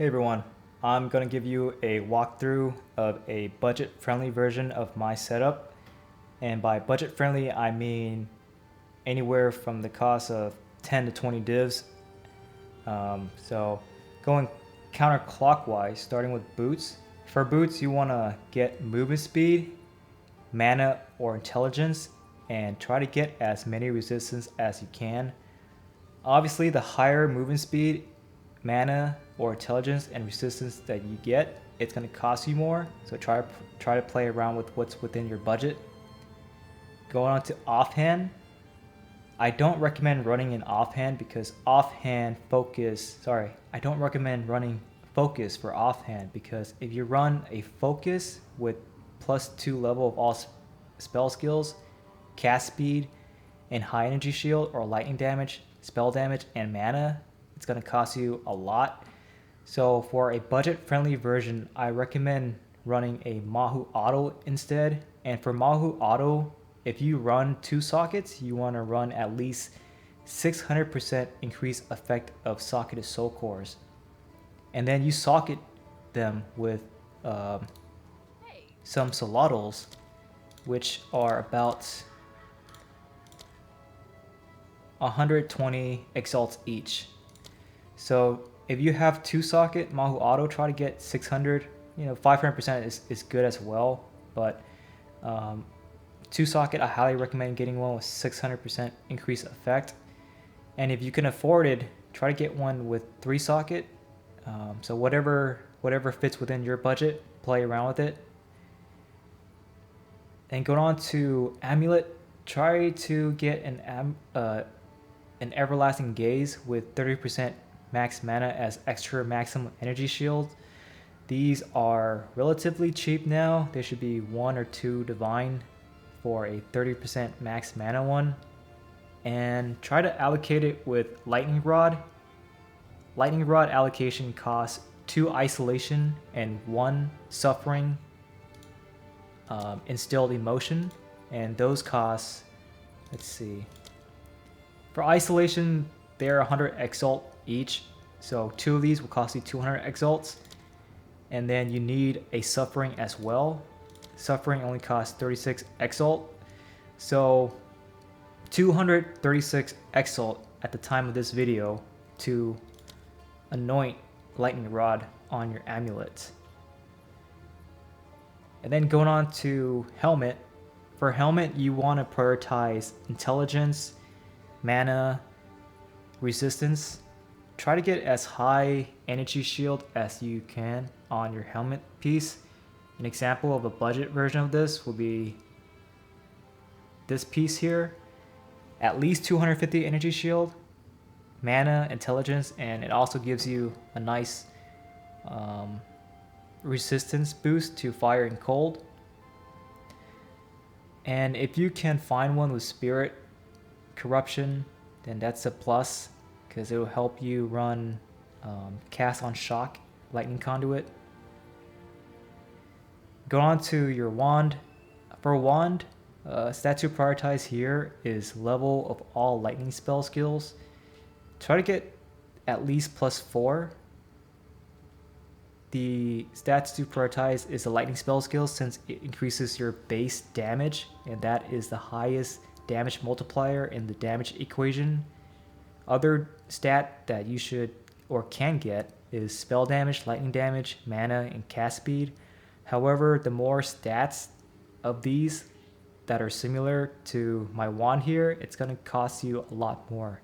Hey everyone, I'm going to give you a walkthrough of a budget-friendly version of my setup. And by budget-friendly, I mean anywhere from the cost of 10 to 20 divs. So going counterclockwise, starting with boots. For boots, you want to get movement speed, mana, or intelligence, and try to get as many resistance as you can. Obviously, the higher movement speed, mana, or intelligence and resistance that you get, it's going to cost you more. So try to play around with what's within your budget. Going on to offhand, I don't recommend running an offhand because offhand focus. Sorry, I don't recommend running focus for offhand because if you run a focus with +2 level of all spell skills, cast speed, and high energy shield or lightning damage, spell damage, and mana, it's going to cost you a lot. So for a budget-friendly version, I recommend running a Mahu Auto instead. And for Mahu Auto, if you run 2 sockets, you want to run at least 600% increased effect of socketed soul cores. And then you socket them with some solotals, which are about 120 exalts each. So if you have 2 socket Mahu Auto, try to get 600. 500% is good as well, but 2 socket, I highly recommend getting one with 600% increased effect. And if you can afford it, try to get one with 3 socket. So whatever fits within your budget, play around with it. And going on to amulet, try to get an everlasting gaze with 30% max mana as extra maximum energy shield. These are relatively cheap now. They should be 1 or 2 divine for a 30% max mana one. And try to allocate it with lightning rod. Lightning rod allocation costs 2 isolation and 1 suffering instilled emotion, and those costs, let's see, for isolation they're 100 exalt each, so 2 of these will cost you 200 exalts. And then you need a suffering as well. Suffering only costs 36 exalt, so 236 exalt at the time of this video to anoint lightning rod on your amulet. And then going on to helmet. For helmet, you want to prioritize intelligence, mana, resistance. Try to get as high energy shield as you can on your helmet piece. An example of a budget version of this will be this piece here. At least 250 energy shield, mana, intelligence, and it also gives you a nice resistance boost to fire and cold. And if you can find one with spirit corruption, then that's a plus because it will help you run cast on shock lightning conduit. Go on to your wand. For wand, stat to prioritize here is level of all lightning spell skills. Try to get at least +4. The stats to prioritize is the lightning spell skill since it increases your base damage, and that is the highest damage multiplier in the damage equation. Other stat that you should or can get is spell damage, lightning damage, mana, and cast speed. However, the more stats of these that are similar to my wand here, it's going to cost you a lot more.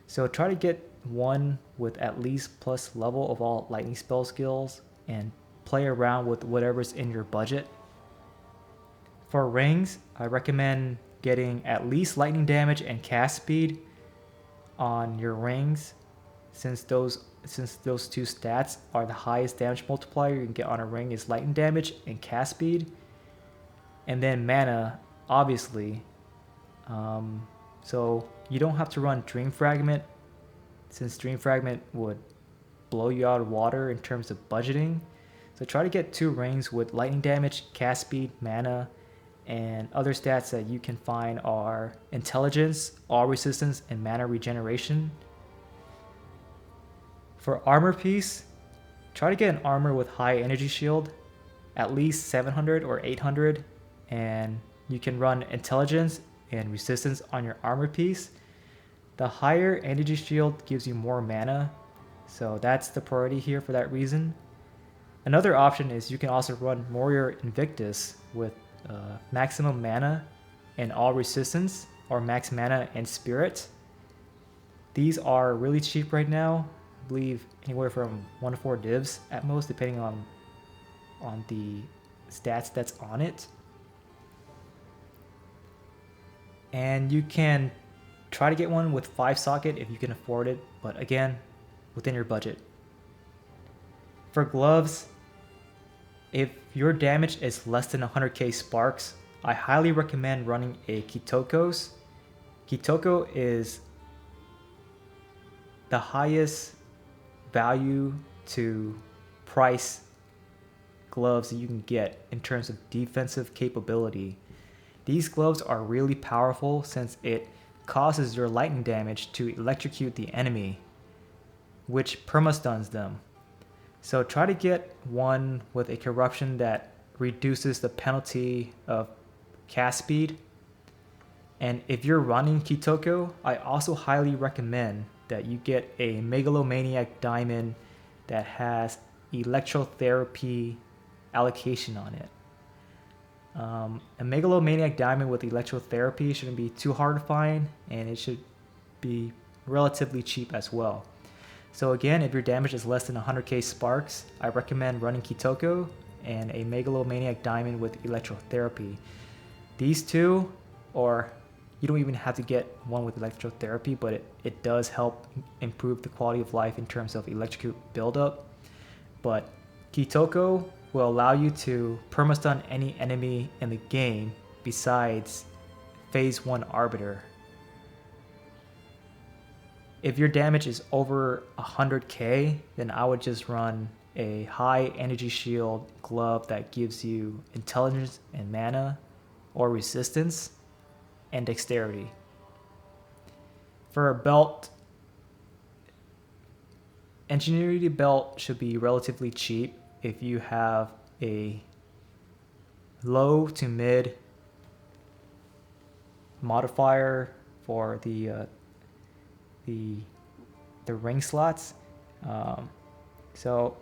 So try to get one with at least plus level of all lightning spell skills and play around with whatever's in your budget. For rings, I recommend getting at least lightning damage and cast speed on your rings since those 2 stats are the highest damage multiplier you can get on a ring is lightning damage and cast speed. And then mana, obviously. So you don't have to run Dream Fragment since Dream Fragment would blow you out of water in terms of budgeting. So try to get 2 rings with lightning damage, cast speed, mana, and other stats that you can find are intelligence, all resistance, and mana regeneration. For armor piece, try to get an armor with high energy shield, at least 700 or 800, and you can run intelligence and resistance on your armor piece. The higher energy shield gives you more mana, so that's the priority here for that reason. Another option is you can also run Warrior Invictus with maximum mana and all resistance, or max mana and spirit. These are really cheap right now. I believe anywhere from 1 to 4 divs at most, depending on the stats that's on it. And you can try to get one with 5 socket if you can afford it, but again, within your budget. For gloves, if your damage is less than 100k sparks, I highly recommend running a Kitokos. Kitoko is the highest value to price gloves that you can get in terms of defensive capability. These gloves are really powerful since it causes your lightning damage to electrocute the enemy, which permastuns them. So try to get one with a corruption that reduces the penalty of cast speed. And if you're running Kitoko, I also highly recommend that you get a Megalomaniac Diamond that has electrotherapy allocation on it. A Megalomaniac Diamond with electrotherapy shouldn't be too hard to find, and it should be relatively cheap as well. So again, if your damage is less than 100k sparks, I recommend running Kitoko and a Megalomaniac Diamond with electrotherapy. These two, or you don't even have to get one with electrotherapy, but it does help improve the quality of life in terms of electrocute buildup. But Kitoko will allow you to permastun any enemy in the game besides phase 1 Arbiter. If your damage is over 100k, then I would just run a high energy shield glove that gives you intelligence and mana, or resistance and dexterity. For a belt, Ingenuity belt should be relatively cheap if you have a low to mid modifier for the ring slots. So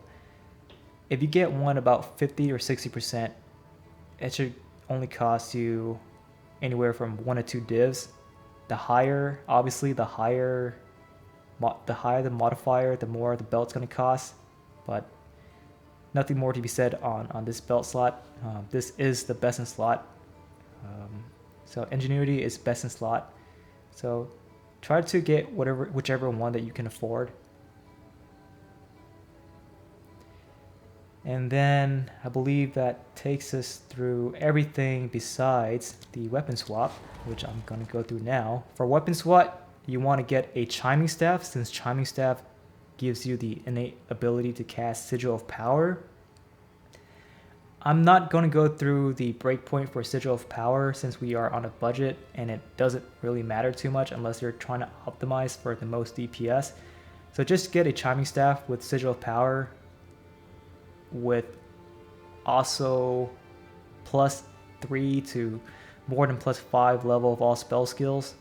if you get one about 50 or 60%, it should only cost you anywhere from 1 to 2 divs. The higher, obviously, the higher the modifier, the more the belt's going to cost. But nothing more to be said on this belt slot. This is the best in slot. So Ingenuity is best in slot. So try to get whichever one that you can afford. And then I believe that takes us through everything besides the weapon swap, which I'm going to go through now. For weapon swap, you want to get a Chiming Staff, since Chiming Staff gives you the innate ability to cast Sigil of Power. I'm not going to go through the breakpoint for Sigil of Power since we are on a budget and it doesn't really matter too much unless you're trying to optimize for the most DPS. So just get a Chiming Staff with Sigil of Power with also +3 to more than +5 level of all spell skills.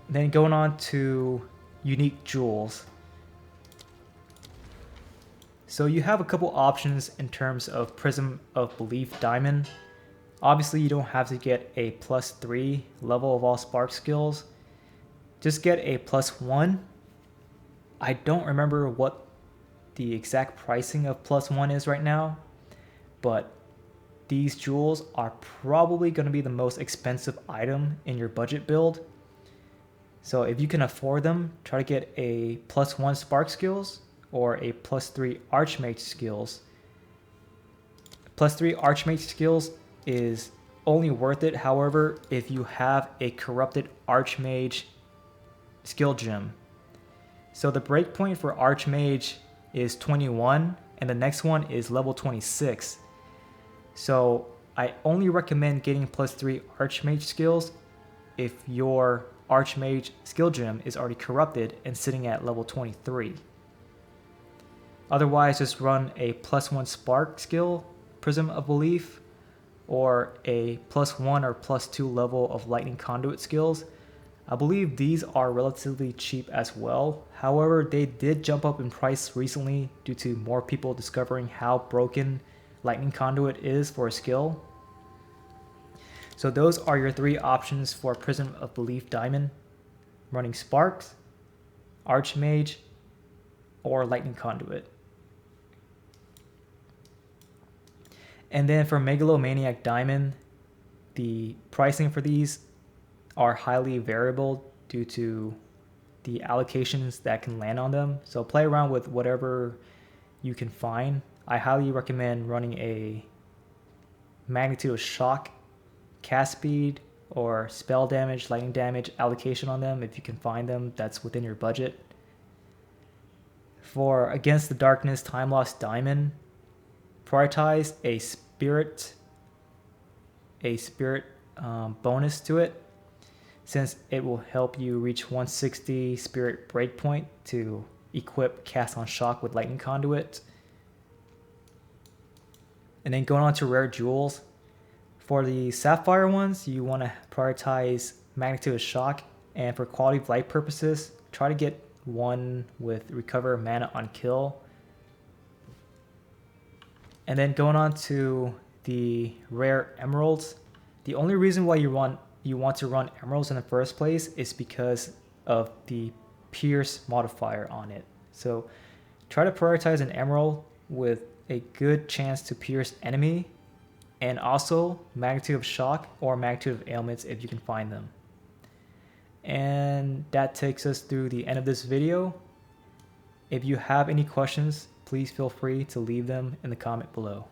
Then going on to unique jewels. So you have a couple options in terms of Prism of Belief Diamond. Obviously you don't have to get a +3 level of all spark skills. Just get a +1. I don't remember what the exact pricing of +1 is right now, but these jewels are probably going to be the most expensive item in your budget build. So if you can afford them, try to get a +1 spark skills or a +3 Archmage skills. +3 Archmage skills is only worth it, however, if you have a corrupted Archmage skill gem. So the breakpoint for Archmage is 21 and the next one is level 26. So I only recommend getting +3 Archmage skills if your Archmage skill gem is already corrupted and sitting at level 23. Otherwise, just run a +1 spark skill, Prism of Belief, or a +1 or +2 level of lightning conduit skills. I believe these are relatively cheap as well. However, they did jump up in price recently due to more people discovering how broken lightning conduit is for a skill. So those are your 3 options for Prism of Belief Diamond: running Sparks, Archmage, or Lightning Conduit. And then for Megalomaniac Diamond, the pricing for these are highly variable due to the allocations that can land on them. So play around with whatever you can find. I highly recommend running a Magnitude of Shock, cast speed, or spell damage, lightning damage allocation on them if you can find them. That's within your budget. For Against the Darkness Time Lost Diamond, prioritize a spirit bonus to it, since it will help you reach 160 spirit breakpoint to equip Cast on Shock with Lightning Conduit. And then going on to rare jewels, for the sapphire ones, you want to prioritize Magnitude of Shock, and for quality of life purposes, try to get one with recover mana on kill. And then going on to the rare emeralds, the only reason why you want to run emeralds in the first place is because of the pierce modifier on it. So try to prioritize an emerald with a good chance to pierce enemy, and also Magnitude of Shock or Magnitude of Ailments if you can find them. And that takes us through the end of this video. If you have any questions, please feel free to leave them in the comment below.